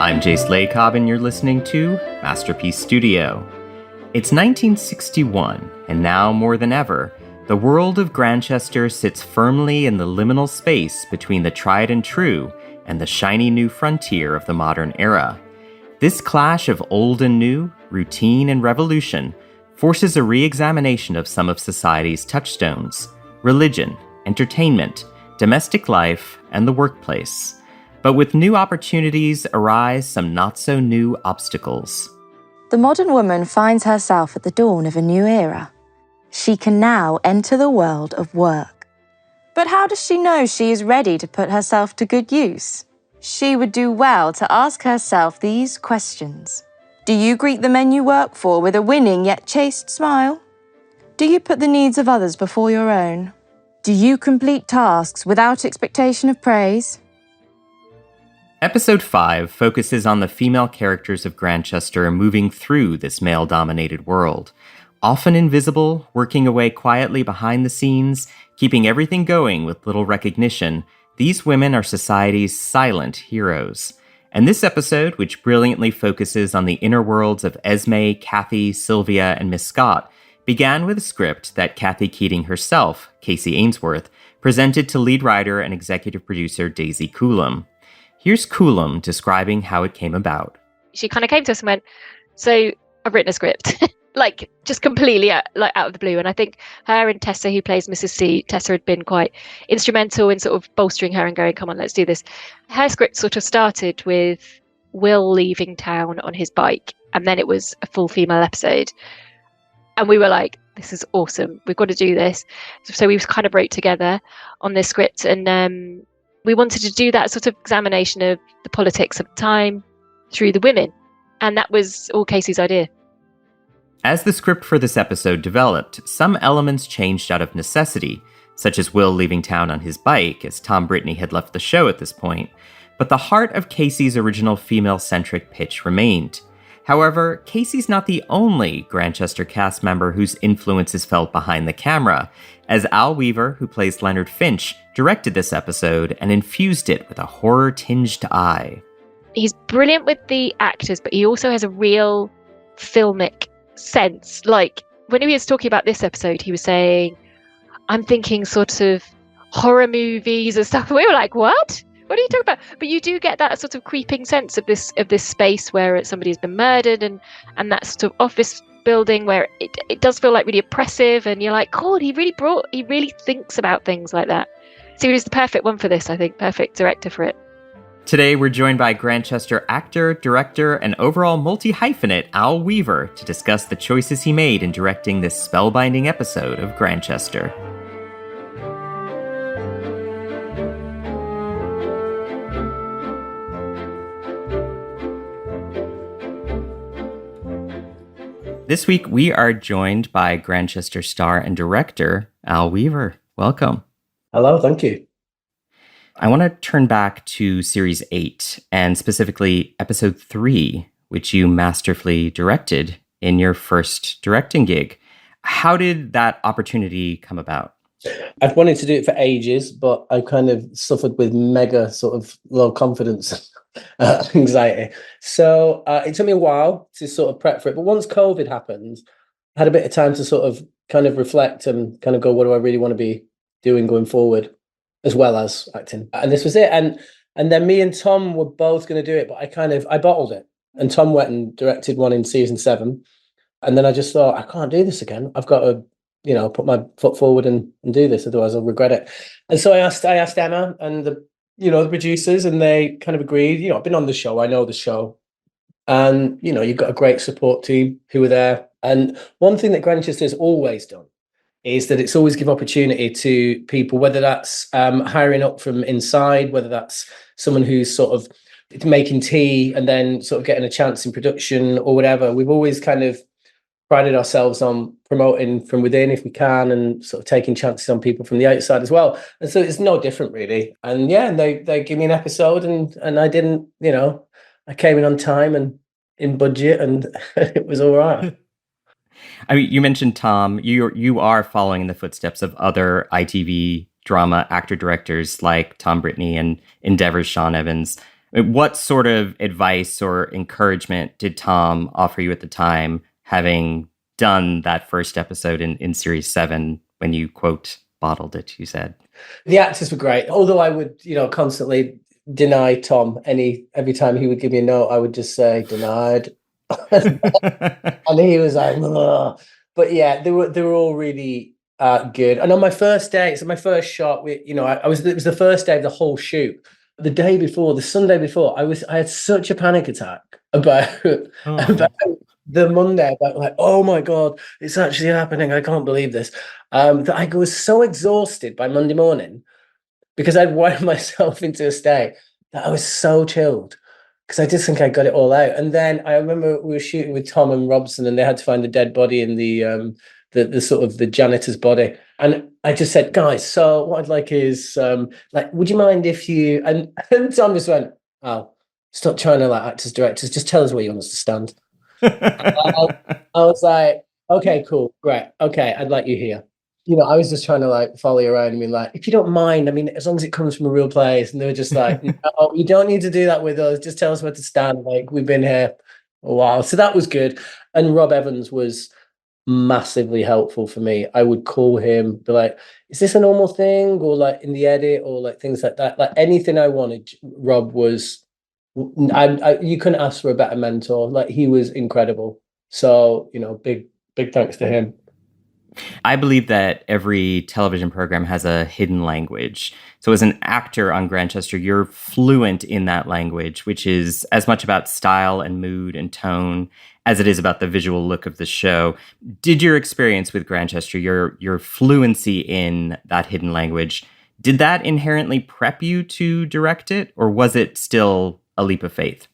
I'm Jace Lacob, and you're listening to Masterpiece Studio. It's 1961, and now more than ever, the world of Grantchester sits firmly in the liminal space between the tried and true and the shiny new frontier of the modern era. This clash of old and new, routine and revolution, forces a re-examination of some of society's touchstones: religion, entertainment, domestic life, and the workplace. But with new opportunities arise some not-so-new obstacles. The modern woman finds herself at the dawn of a new era. She can now enter the world of work. But how does she know she is ready to put herself to good use? She would do well to ask herself these questions. Do you greet the men you work for with a winning yet chaste smile? Do you put the needs of others before your own? Do you complete tasks without expectation of praise? Episode 5 focuses on the female characters of Grantchester moving through this male-dominated world. Often invisible, working away quietly behind the scenes, keeping everything going with little recognition, these women are society's silent heroes. And this episode, which brilliantly focuses on the inner worlds of Esme, Kathy, Sylvia, and Miss Scott, began with a script that Kathy Keating herself, Casey Ainsworth, presented to lead writer and executive producer Daisy Coulomb. Here's Coulomb describing how it came about. She kind of came to us and went, so I've written a script, like just completely out of the blue. And I think her and Tessa, who plays Mrs. C, Tessa had been quite instrumental in sort of bolstering her and going, come on, let's do this. Her script sort of started with Will leaving town on his bike. And then it was a full female episode. And we were like, this is awesome. We've got to do this. So we kind of wrote together on this script, and we wanted to do that sort of examination of the politics of the time through the women. And that was all Casey's idea. As the script for this episode developed, some elements changed out of necessity, such as Will leaving town on his bike, as Tom Brittney had left the show at this point. But the heart of Casey's original female-centric pitch remained. However, Casey's not the only Grantchester cast member whose influence is felt behind the camera, as Al Weaver, who plays Leonard Finch, directed this episode and infused it with a horror-tinged eye. He's brilliant with the actors, but he also has a real filmic sense. Like, when he was talking about this episode, he was saying, I'm thinking sort of horror movies and stuff. We were like, what? What are you talking about? But you do get that sort of creeping sense of this space where somebody's been murdered, and that sort of office building where it does feel like really oppressive, and you're like, God, he really thinks about things like that. So he was the perfect one for this, I think, perfect director for it. Today, we're joined by Grantchester actor, director, and overall multi-hyphenate Al Weaver to discuss the choices he made in directing this spellbinding episode of Grantchester. This week, we are joined by Grantchester star and director Al Weaver. Welcome. Hello, thank you. I want to turn back to Series 8, and specifically Episode 3, which you masterfully directed in your first directing gig. How did that opportunity come about? I'd wanted to do it for ages, but I kind of suffered with mega sort of low confidence anxiety. So it took me a while to sort of prep for it. But once COVID happened, I had a bit of time to sort of kind of reflect and kind of go, what do I really want to be doing going forward, as well as acting? And this was it. And then me and Tom were both going to do it, but I bottled it. And Tom went and directed one in season 7. And then I just thought, I can't do this again. I've got to, put my foot forward and do this, otherwise I'll regret it. And so I asked Emma and the producers, and they kind of agreed. I've been on the show, I know the show. And, you've got a great support team who were there. And one thing that Grantchester has always done is that it's always give opportunity to people, whether that's hiring up from inside, whether that's someone who's sort of making tea and then sort of getting a chance in production or whatever. We've always kind of prided ourselves on promoting from within if we can, and sort of taking chances on people from the outside as well. And so it's no different really. And they give me an episode, and I didn't, I came in on time and in budget, and it was all right. I mean, you mentioned Tom. You are following in the footsteps of other ITV drama actor directors like Tom Brittney and Endeavor's Sean Evans. What sort of advice or encouragement did Tom offer you at the time, having done that first episode in series 7 when you, quote, bottled it, you said? The actors were great, although I would, constantly deny Tom every time he would give me a note. I would just say denied, and he was like, ugh. But yeah, they were all really good. And on my first day, so my first shot, it was the first day of the whole shoot. The day before, the Sunday before, I had such a panic attack about about the Monday, about like, oh my God, it's actually happening. I can't believe this. That I was so exhausted by Monday morning because I'd wound myself into a state that I was so chilled because I just think I got it all out. And then I remember we were shooting with Tom and Robson, and they had to find the dead body in the sort of the janitor's body. And I just said, guys, so what I'd like is would you mind if you and Tom just went, oh, stop trying to like act as directors, just tell us where you want us to stand. I was like, okay, cool, great, okay, I'd like you here. I was just trying to like follow you around and be like, if you don't mind, I mean, as long as it comes from a real place. And they were just like, no, you don't need to do that with us. Just tell us where to stand. Like, we've been here a while. So that was good. And Rob Evans was massively helpful for me. I would call him, be like, is this a normal thing? Or like in the edit or like things like that. Like anything I wanted, Rob was, you couldn't ask for a better mentor. Like he was incredible. So, big thanks to him. I believe that every television program has a hidden language. So as an actor on Grantchester, you're fluent in that language, which is as much about style and mood and tone as it is about the visual look of the show. Did your experience with Grantchester, your fluency in that hidden language, did that inherently prep you to direct it, or was it still a leap of faith?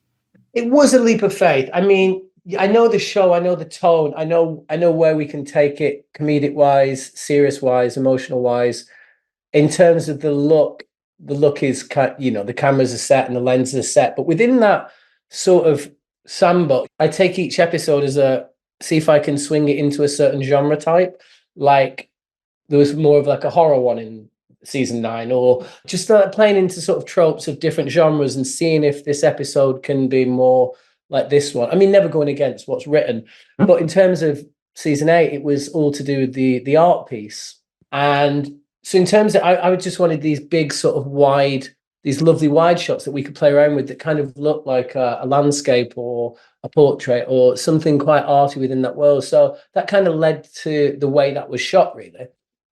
It was a leap of faith. I mean, I know the show, I know the tone, I know where we can take it, comedic wise, serious wise, emotional wise. In terms of the look is the cameras are set and the lenses are set, but within that sort of sandbox, I take each episode as see if I can swing it into a certain genre type. Like there was more of like a horror one in season 9, or just playing into sort of tropes of different genres and seeing if this episode can be more like this one. I mean, never going against what's written, but in terms of season 8, it was all to do with the art piece. And so in terms of, I just wanted these big sort of these lovely wide shots that we could play around with that kind of look like a landscape or a portrait or something quite arty within that world. So that kind of led to the way that was shot, really.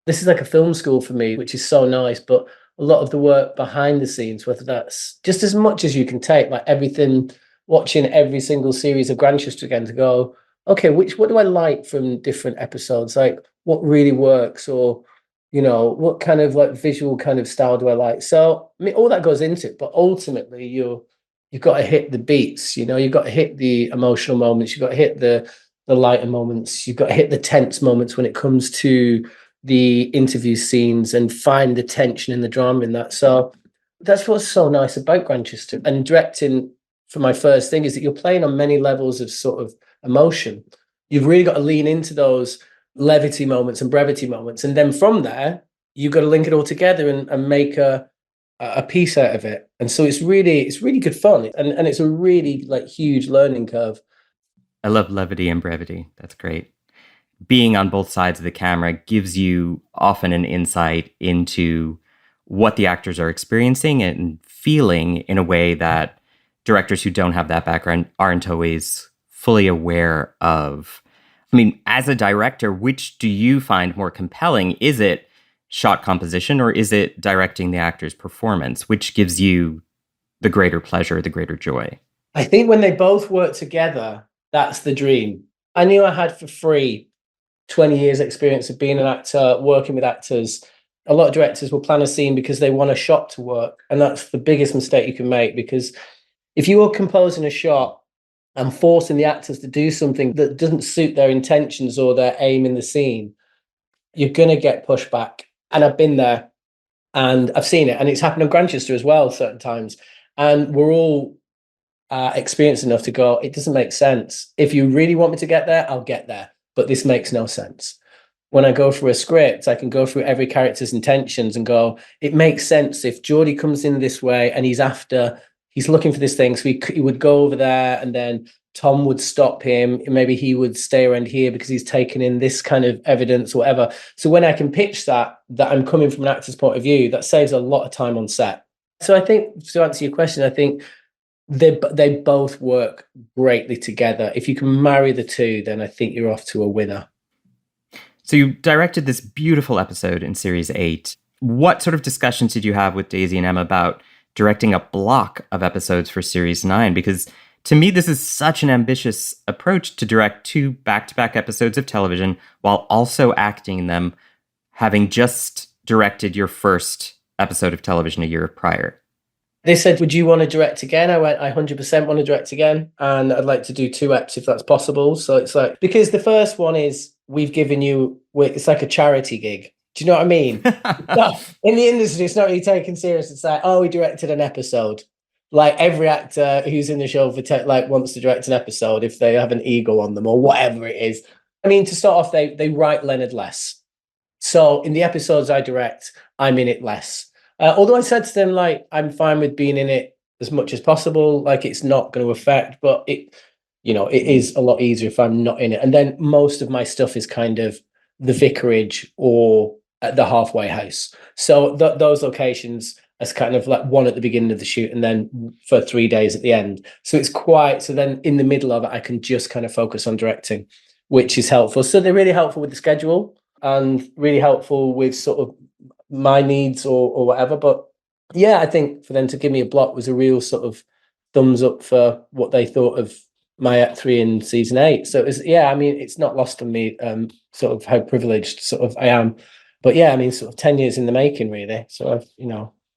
This is like a film school for me, which is so nice, but a lot of the work behind the scenes, whether that's just as much as you can take, like everything, watching every single series of Grantchester again to go, okay, what do I like from different episodes? Like what really works, or, what kind of like visual kind of style do I like? So, I mean, all that goes into it, but ultimately you've got to hit the beats, you've got to hit the emotional moments, you've got to hit the lighter moments, you've got to hit the tense moments when it comes to the interview scenes and find the tension and the drama in that. So that's what's so nice about Grantchester. And directing for my first thing is that you're playing on many levels of sort of emotion. You've really got to lean into those levity moments and brevity moments. And then from there, you've got to link it all together and make a piece out of it. And so it's really good fun. And it's a really like huge learning curve. I love levity and brevity. That's great. Being on both sides of the camera gives you often an insight into what the actors are experiencing and feeling in a way that directors who don't have that background aren't always fully aware of. I mean, as a director, which do you find more compelling? Is it shot composition, or is it directing the actor's performance? Which gives you the greater pleasure, the greater joy? I think when they both work together, that's the dream. I knew I had for free 20 years experience of being an actor, working with actors. A lot of directors will plan a scene because they want a shot to work. And that's the biggest mistake you can make, because if you are composing a shot and forcing the actors to do something that doesn't suit their intentions or their aim in the scene, you're going to get pushback. And I've been there and I've seen it. And it's happened in Grantchester as well, certain times. And we're all experienced enough to go, it doesn't make sense. If you really want me to get there, I'll get there. But this makes no sense. When I go through a script, I can go through every character's intentions and go, it makes sense if Geordie comes in this way and he's after he's looking for this thing. So he would go over there, and then Tom would stop him. Maybe he would stay around here because he's taken in this kind of evidence or whatever. So when I can pitch that I'm coming from an actor's point of view, that saves a lot of time on set. So I think, to answer your question, I think they both work greatly together. If you can marry the two, then I think you're off to a winner. So you directed this beautiful episode in Series 8. What sort of discussions did you have with Daisy and Emma about directing a block of episodes for Series 9? Because to me, this is such an ambitious approach to direct 2 back-to-back episodes of television while also acting in them, having just directed your first episode of television a year prior. They said, would you want to direct again? I went, I 100% want to direct again. And I'd like to do 2 eps if that's possible. So it's like, because the first one is, we've given you, it's like a charity gig. Do you know what I mean? No, in the industry, it's not really taken serious. It's like, oh, we directed an episode. Like every actor who's in the show for wants to direct an episode if they have an ego on them or whatever it is. I mean, to start off, they write Leonard less. So in the episodes I direct, I'm in it less. Although I said to them, like, I'm fine with being in it as much as possible. Like, it's not going to affect, but it is a lot easier if I'm not in it. And then most of my stuff is kind of the vicarage or at the halfway house. So those locations as kind of like one at the beginning of the shoot and then for 3 days at the end. So it's quiet. So then in the middle of it, I can just kind of focus on directing, which is helpful. So they're really helpful with the schedule and really helpful with sort of my needs or whatever. But yeah, I think for them to give me a block was a real sort of thumbs up for what they thought of my Act 3 in season 8. So it was, I mean, it's not lost on me sort of how privileged sort of I am. But yeah, I mean, sort of 10 years in the making, really. So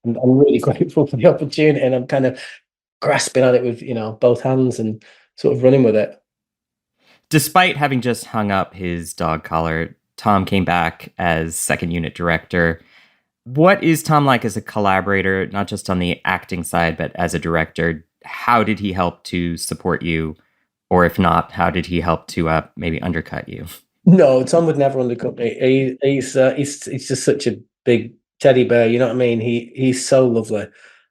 I'm really grateful for the opportunity, and I'm kind of grasping at it with, both hands and sort of running with it. Despite having just hung up his dog collar, Tom came back as second unit director. What is Tom like as a collaborator, not just on the acting side, but as a director? How did he help to support you? Or if not, how did he help to maybe undercut you? No, Tom would never undercut me. He's just such a big teddy bear. You know what I mean? He's so lovely.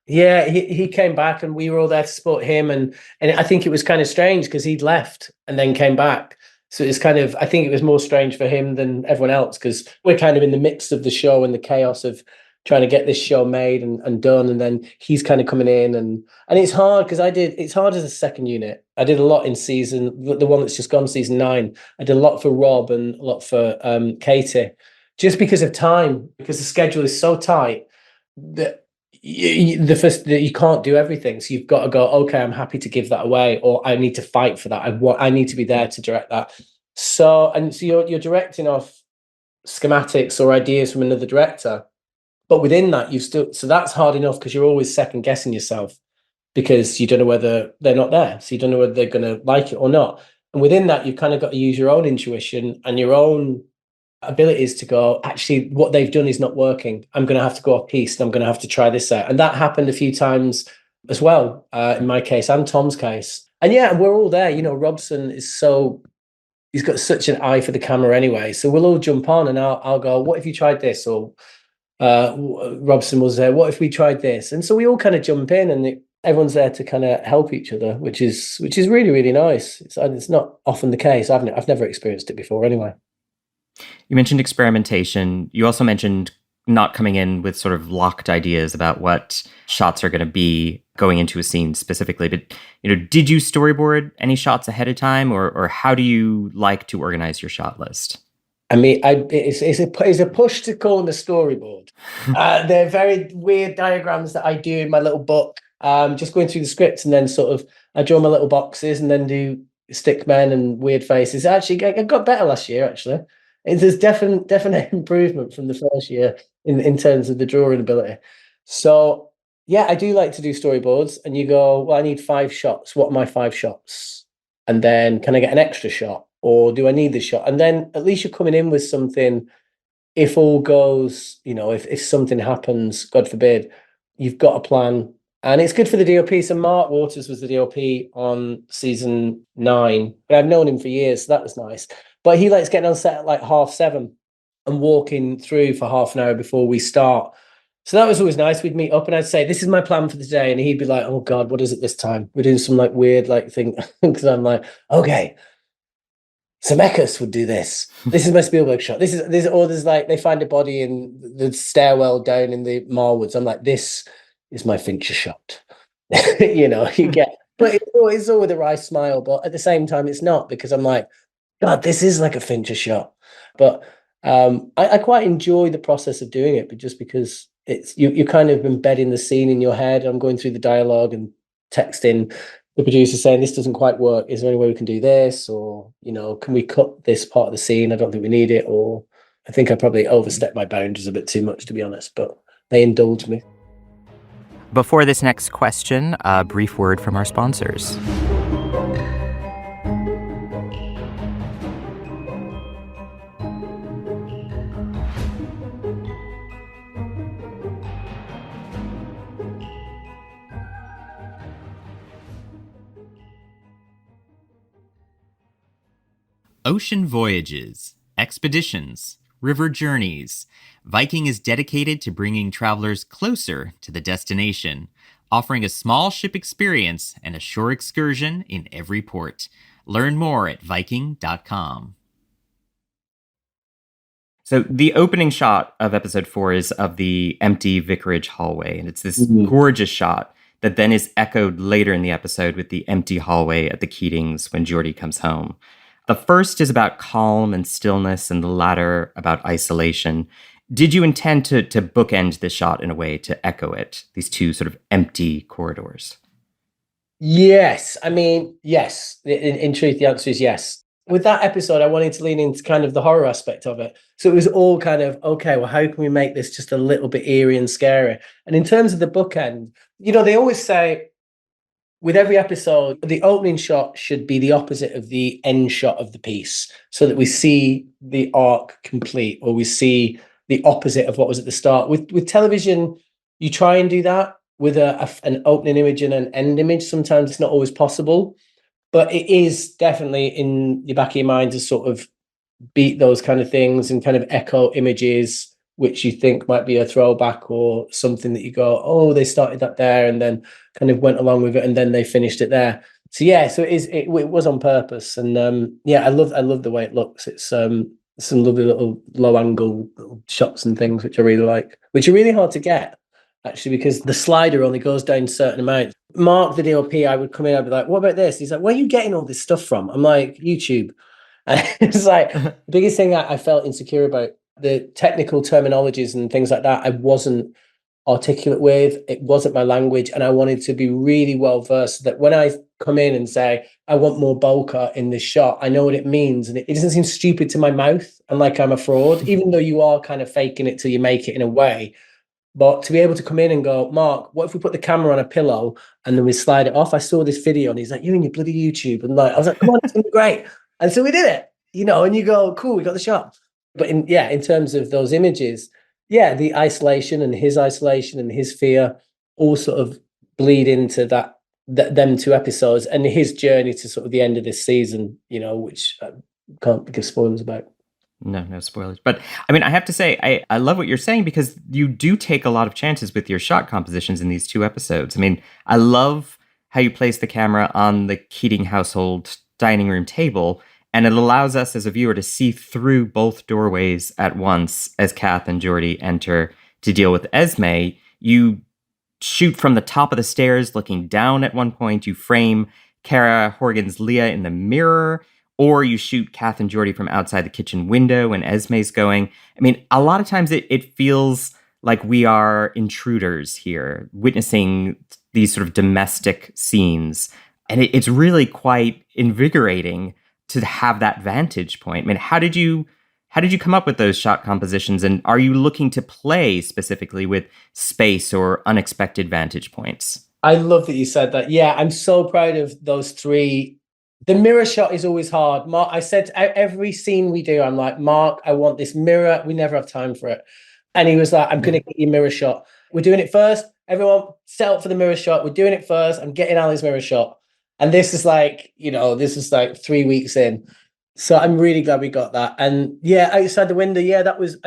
Yeah, he came back and we were all there to support him. And I think it was kind of strange because he'd left and then came back. So it's kind of, I think it was more strange for him than everyone else because we're kind of in the midst of the show and the chaos of trying to get this show made and done. And then he's kind of coming in and it's hard because it's hard as a second unit. I did a lot in the one that's just gone, season 9. I did a lot for Rob and a lot for Katie, just because of time, because the schedule is so tight that you can't do everything. So you've got to go, okay, I'm happy to give that away, or I need to fight for that. I need to be there to direct that. So you're directing off schematics or ideas from another director. But within that, so that's hard enough because you're always second guessing yourself because you don't know whether they're not there. So you don't know whether they're going to like it or not. And within that, you've kind of got to use your own intuition and your own abilities to go, actually, what they've done is not working. I'm going to have to go off piste. I'm going to have to try this out. And that happened a few times as well, in my case and Tom's case. And yeah, we're all there. Robson is he's got such an eye for the camera anyway. So we'll all jump on and I'll go, what if you tried this? Or Robson was there, what if we tried this? And so we all kind of jump in and everyone's there to kind of help each other, which is really, really nice. It's not often the case. I've never experienced it before anyway. You mentioned experimentation. You also mentioned not coming in with sort of locked ideas about what shots are going to be going into a scene specifically. But, did you storyboard any shots ahead of time or how do you like to organize your shot list? I mean, it's a push to call them a storyboard. They're very weird diagrams that I do in my little book. Just going through the script and then sort of I draw my little boxes and then do stick men and weird faces. Actually, I got better last year. Actually, there's definite improvement from the first year in terms of the drawing ability. So yeah, I do like to do storyboards. And you go, well, I need 5 shots. What are my 5 shots? And then can I get an extra shot? Or do I need this shot? And then at least you're coming in with something. If all goes, if something happens, God forbid, you've got a plan. And it's good for the DOP. So Mark Waters was the DOP on season 9. But I've known him for years, so that was nice. But he likes getting on set at like 7:30 and walking through for half an hour before we start So that was always nice. We'd meet up and I'd say, this is my plan for the day. And he'd be like, oh God, what is it this time? We're doing some like weird like thing. Because I'm like, okay, Zemeckis would do this. This is my Spielberg shot. Or there's like, they find a body in the stairwell down in the Marwoods. I'm like, this is my Fincher shot. You get, but it's all with a wry smile. But at the same time, it's not, because I'm like, God, this is like a Fincher shot. But I quite enjoy the process of doing it, but just because it's you're kind of embedding the scene in your head. I'm going through the dialogue and texting the producer saying, this doesn't quite work. Is there any way we can do this? Or, can we cut this part of the scene? I don't think we need it. Or I think I probably overstepped my boundaries a bit too much, to be honest, but they indulged me. Before this next question, a brief word from our sponsors. Ocean voyages, expeditions, river journeys. Viking is dedicated to bringing travelers closer to the destination, offering a small ship experience and a shore excursion in every port. Learn more at Viking.com. So the opening shot of episode 4 is of the empty vicarage hallway, and it's this gorgeous shot that then is echoed later in the episode with the empty hallway at the Keatings when Geordie comes home. The first is about calm and stillness, and the latter about isolation. Did you intend to bookend this shot in a way to echo it, these two sort of empty corridors? Yes. I mean, yes. In truth, the answer is yes. With that episode, I wanted to lean into kind of the horror aspect of it. So it was all kind of, okay, well, how can we make this just a little bit eerie and scary? And in terms of the bookend, they always say, with every episode, the opening shot should be the opposite of the end shot of the piece, so that we see the arc complete, or we see the opposite of what was at the start. With television, you try and do that with an opening image and an end image. Sometimes it's not always possible, but it is definitely in the back of your mind to sort of beat those kind of things and kind of echo images which you think might be a throwback or something that you go, oh, they started that there and then kind of went along with it and then they finished it there. So yeah, so it was on purpose. And I love the way it looks. It's some lovely little low angle shots and things which I really like, which are really hard to get actually, because the slider only goes down certain amounts. Mark, the DOP, I would come in, I'd be like, what about this? He's like, where are you getting all this stuff from? I'm like, YouTube. And it's like the biggest thing I felt insecure about, the technical terminologies and things like that, I wasn't articulate with. It wasn't my language, and I wanted to be really well versed so that when I come in and say, I want more bokeh in this shot, I know what it means, and it doesn't seem stupid to my mouth and like I'm a fraud, even though you are kind of faking it till you make it in a way. But to be able to come in and go, Mark, what if we put the camera on a pillow and then we slide it off? I saw this video, and he's like, you and your bloody YouTube. And like, I was like, come on, it's gonna be great. And so we did it, and you go, cool, we got the shot. But in terms of those images, the isolation and his fear all sort of bleed into them two episodes and his journey to sort of the end of this season, which I can't give spoilers about. No spoilers. But I mean, I have to say, I love what you're saying, because you do take a lot of chances with your shot compositions in these two episodes. I mean, I love how you place the camera on the Keating household dining room table, and it allows us as a viewer to see through both doorways at once as Kath and Geordie enter to deal with Esme. You shoot from the top of the stairs looking down at one point. You frame Cara Horgan's Leah in the mirror, or you shoot Kath and Geordie from outside the kitchen window and Esme's going. I mean, a lot of times it feels like we are intruders here, witnessing these sort of domestic scenes. And it's really quite invigorating to have that vantage point. I mean, how did you come up with those shot compositions? And are you looking to play specifically with space or unexpected vantage points? I love that you said that. Yeah, I'm so proud of those three. The mirror shot is always hard. Mark, I said every scene we do, I'm like, Mark, I want this mirror. We never have time for it. And he was like, I'm going to get your mirror shot. We're doing it first. Everyone set up for the mirror shot. We're doing it first. I'm getting Ali's mirror shot. And this is like, this is like 3 weeks in. So I'm really glad we got that. And yeah, outside the window, that was,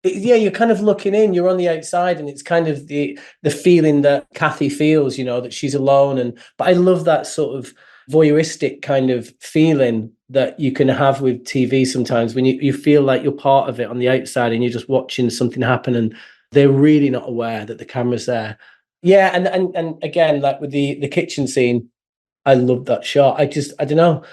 yeah, you're kind of looking in, you're on the outside, and it's kind of the feeling that Kathy feels, that she's alone. But I love that sort of voyeuristic kind of feeling that you can have with TV sometimes when you feel like you're part of it on the outside and you're just watching something happen and they're really not aware that the camera's there. Yeah, and again, like with the kitchen scene, I love that shot. I don't know.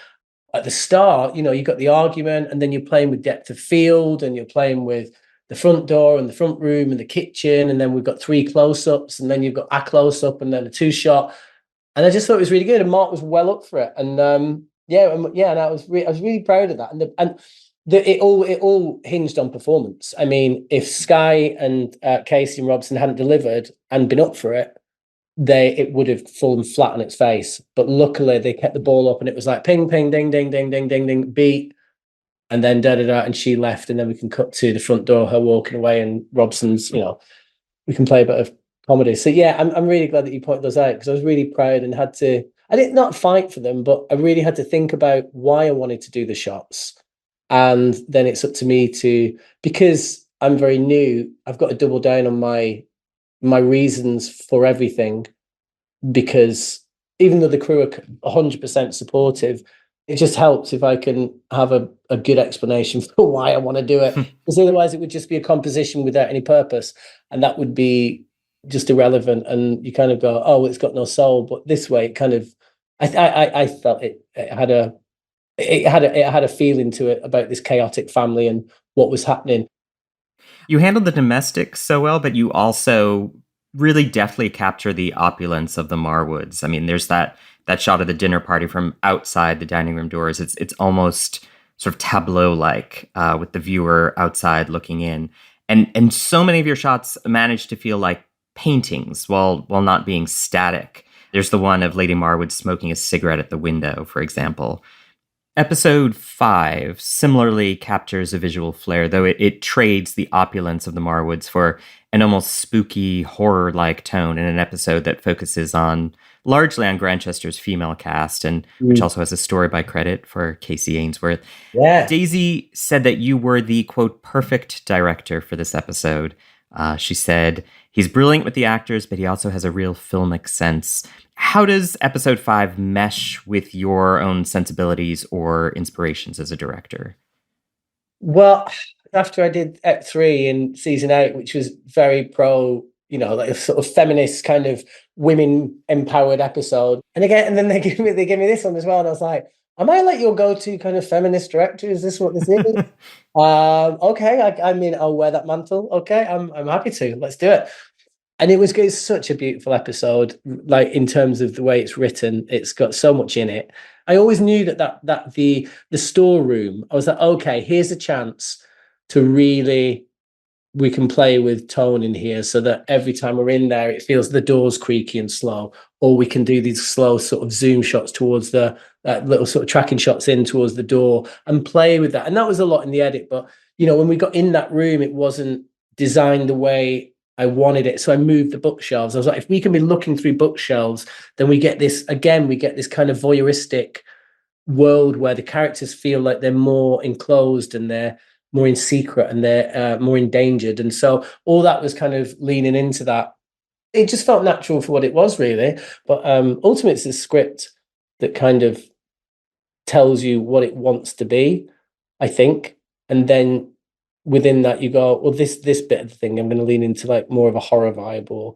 At the start, you got the argument, and then you're playing with depth of field, and you're playing with the front door and the front room and the kitchen, and then we've got 3 close-ups, and then you've got a close-up and then a 2-shot. And I just thought it was really good, and Mark was well up for it. And and I was really proud of that. It all hinged on performance. I mean, if Sky and Casey and Robson hadn't delivered and been up for it, it would have fallen flat on its face. But luckily they kept the ball up, and it was like ping, ping, ding, ding, ding, ding, ding, ding, beat, and then and she left, and then we can cut to the front door, her walking away, and Robson's, we can play a bit of comedy. So yeah, I'm really glad that you pointed those out, because I was really proud and I did not fight for them, but I really had to think about why I wanted to do the shots. And then it's up to me because I'm very new, I've got to double down on my reasons for everything, because even though the crew are 100% supportive, it just helps if I can have a good explanation for why I want to do it, because otherwise it would just be a composition without any purpose, and that would be just irrelevant. And you kind of go, oh, it's got no soul. But this way, it kind of, I felt it had a feeling to it about this chaotic family and what was happening. You handled the domestics so well, but you also really deftly capture the opulence of the Marwoods. I mean, there's that shot of the dinner party from outside the dining room doors. It's almost sort of tableau-like, with the viewer outside looking in. And so many of your shots manage to feel like paintings while not being static. There's the one of Lady Marwood smoking a cigarette at the window, for example. Episode 5 similarly captures a visual flair, though it trades the opulence of the Marwoods for an almost spooky, horror-like tone in an episode that focuses largely on Grantchester's female cast, and which also has a story by credit for Casey Ainsworth. Yeah. Daisy said that you were the, quote, perfect director for this episode. She said, he's brilliant with the actors, but he also has a real filmic sense. How does episode 5 mesh with your own sensibilities or inspirations as a director? Well, after I did Ep 3 in season 8, which was very pro, like a sort of feminist kind of women empowered episode, and then they gave me this one as well, and I was like, am I like your go-to kind of feminist director? Is this what this is? Okay, I mean, I'll wear that mantle. Okay, I'm happy to. Let's do it. And it's such a beautiful episode, like in terms of the way it's written. It's got so much in it. I always knew that the storeroom, I was like, okay, here's a chance to really, we can play with tone in here, so that every time we're in there, it feels the door's creaky and slow, or we can do these slow sort of zoom shots towards the little sort of tracking shots in towards the door and play with that. And that was a lot in the edit, but when we got in that room, it wasn't designed the way I wanted it. So I moved the bookshelves. I was like, if we can be looking through bookshelves, then we get this kind of voyeuristic world where the characters feel like they're more enclosed and they're more in secret and they're more endangered. And so all that was kind of leaning into that. It just felt natural for what it was, really. But ultimately, it's a script that kind of tells you what it wants to be, I think. And then within that, you go, well, this bit of the thing, I'm going to lean into like more of a horror vibe or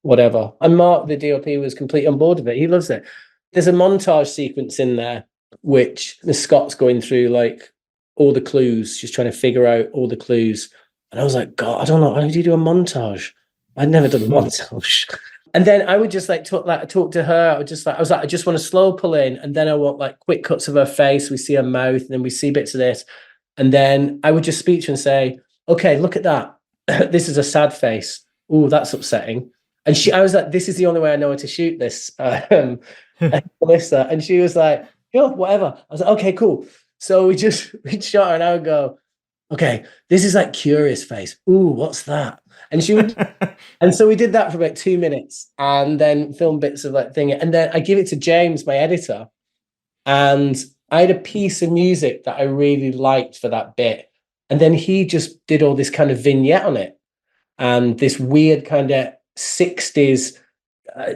whatever. And Mark, the DOP, was completely on board with it. He loves it. There's a montage sequence in there, which the Scott's going through like all the clues, just trying to figure out all the clues. And I was like, God, I don't know, how do you do a montage? I'd never done a montage. And then I would just like talk to her. I was like, I just want to slow pull in, and then I want like quick cuts of her face. We see her mouth, and then we see bits of this. And then I would just speak to her and say, okay, look at that. This is a sad face. Oh, that's upsetting. And I was like, this is the only way I know how to shoot this, Melissa. And she was like, sure, whatever. I was like, okay, cool. So we shot her, and I would go, okay, this is like curious face. Ooh, what's that? And she would, and so we did that for about 2 minutes, and then film bits of like thing. And then I give it to James, my editor, and I had a piece of music that I really liked for that bit. And then he just did all this kind of vignette on it, and this weird kind of 60s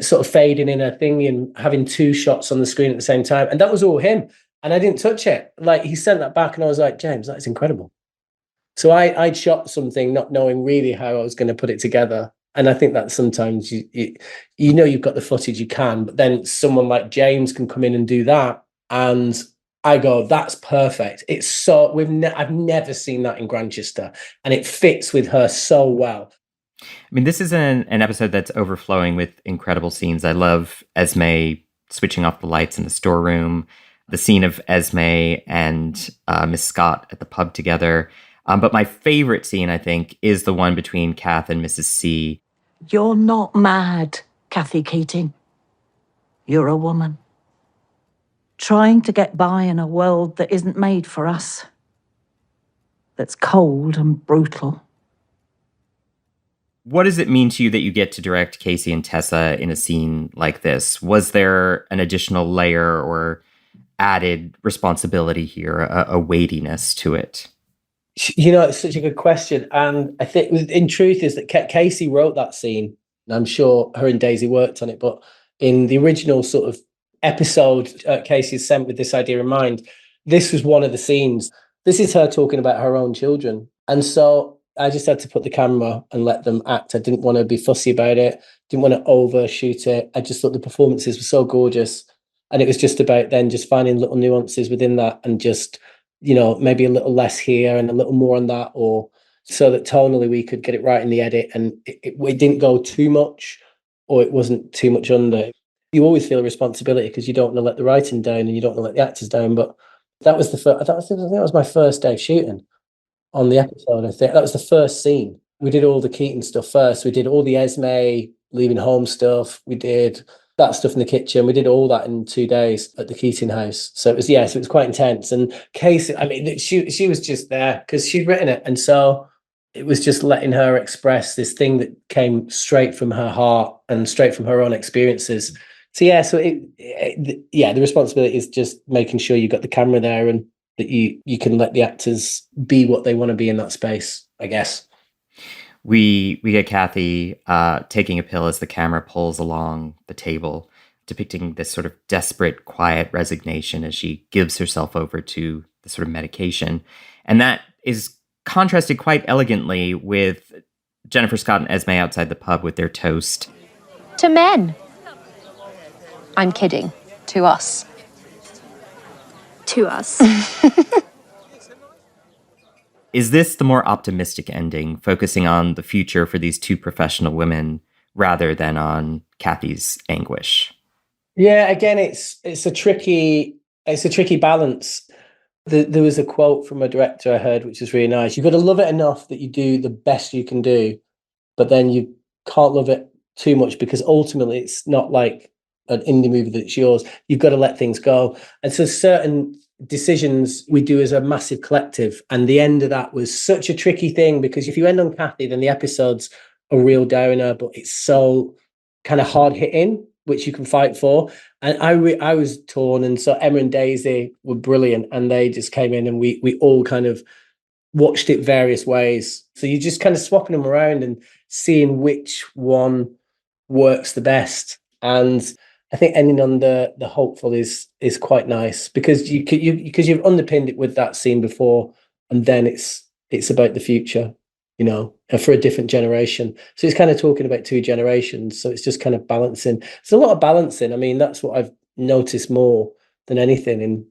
sort of fading in a thing and having two shots on the screen at the same time. And that was all him. And I didn't touch it. Like, he sent that back and I was like, James, that is incredible. So I'd shot something not knowing really how I was going to put it together. And I think that sometimes you know you've got the footage, you can, but then someone like James can come in and do that. And I go, that's perfect. It's so, I've never seen that in Grantchester, and it fits with her so well. I mean, this is an episode that's overflowing with incredible scenes. I love Esme switching off the lights in the storeroom, the scene of Esme and Miss Scott at the pub together. But my favorite scene, I think, is the one between Kath and Mrs. C. You're not mad, Kathy Keating. You're a woman. Trying to get by in a world that isn't made for us. That's cold and brutal. What does it mean to you that you get to direct Casey and Tessa in a scene like this? Was there an additional layer or added responsibility here, a weightiness to it? You know, it's such a good question. And I think in truth is that Casey wrote that scene. And I'm sure her and Daisy worked on it. But in the original sort of episode Casey is sent with this idea in mind, this was one of the scenes. This is her talking about her own children. And so I just had to put the camera and let them act. I didn't want to be fussy about it. Didn't want to overshoot it. I just thought the performances were so gorgeous. And it was just about then just finding little nuances within that and just, you know, maybe a little less here and a little more on that, or so that tonally we could get it right in the edit and it didn't go too much or it wasn't too much under. You always feel a responsibility because you don't want to let the writing down and you don't want to let the actors down. But that was that was my first day shooting on the episode. I think that was the first scene. We did all the Keaton stuff first. We did all the Esme leaving home stuff. We did that stuff in the kitchen. We did all that in 2 days at the Keating house. So it was quite intense. And Casey, I mean, she was just there because she'd written it. And so it was just letting her express this thing that came straight from her heart and straight from her own experiences. So the responsibility is just making sure you've got the camera there and that you can let the actors be what they want to be in that space, I guess. We get Kathy taking a pill as the camera pulls along the table, depicting this sort of desperate, quiet resignation as she gives herself over to the sort of medication. And that is contrasted quite elegantly with Jennifer Scott and Esme outside the pub with their toast. To men. I'm kidding. To us. To us. Is this the more optimistic ending, focusing on the future for these two professional women rather than on Kathy's anguish? Yeah, again, it's a tricky balance. There was a quote from a director I heard, which is really nice. You've got to love it enough that you do the best you can do, but then you can't love it too much because ultimately it's not like an indie movie that's yours. You've got to let things go. And so certain decisions we do as a massive collective, and the end of that was such a tricky thing because if you end on Kathy, then the episode's a real downer, but it's so kind of hard hitting, which you can fight for. And I was torn, and so Emma and Daisy were brilliant, and they just came in and we all kind of watched it various ways. So you're just kind of swapping them around and seeing which one works the best. And I think ending on the hopeful is quite nice because you've underpinned it with that scene before, and then it's about the future, you know, for a different generation. So it's kind of talking about two generations. So it's just kind of balancing. There's a lot of balancing. I mean, that's what I've noticed more than anything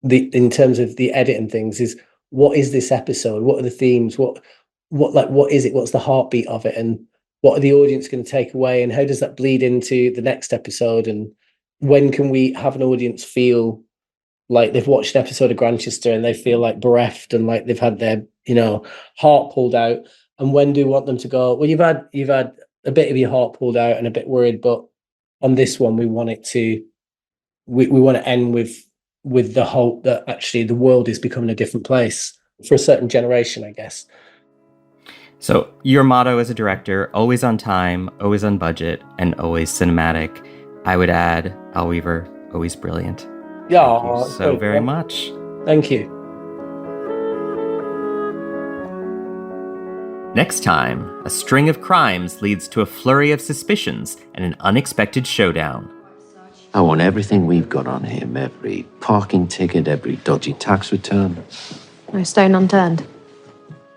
in terms of the edit and things is what is this episode? What are the themes? What is it? What's the heartbeat of it? And what are the audience going to take away? And how does that bleed into the next episode? And when can we have an audience feel like they've watched an episode of Grantchester and they feel like bereft and like they've had their, you know, heart pulled out? And when do we want them to go, well, you've had a bit of your heart pulled out and a bit worried, but on this one, we want to end with the hope that actually the world is becoming a different place for a certain generation, I guess. So your motto as a director, always on time, always on budget, and always cinematic. I would add, Al Weaver, always brilliant. Yeah, thank you so very much. Thank you. Next time, a string of crimes leads to a flurry of suspicions and an unexpected showdown. I want everything we've got on him, every parking ticket, every dodgy tax return. No stone unturned.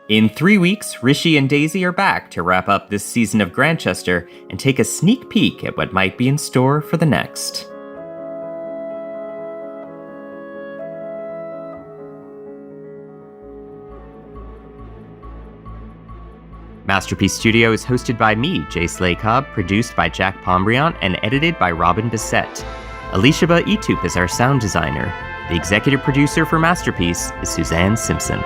In 3 weeks, Rishi and Daisy are back to wrap up this season of Grantchester and take a sneak peek at what might be in store for the next. Masterpiece Studio is hosted by me, Jay Slaycobb, produced by Jack Pombriant, and edited by Robin Bissett. Elishaba Etup is our sound designer. The executive producer for Masterpiece is Suzanne Simpson.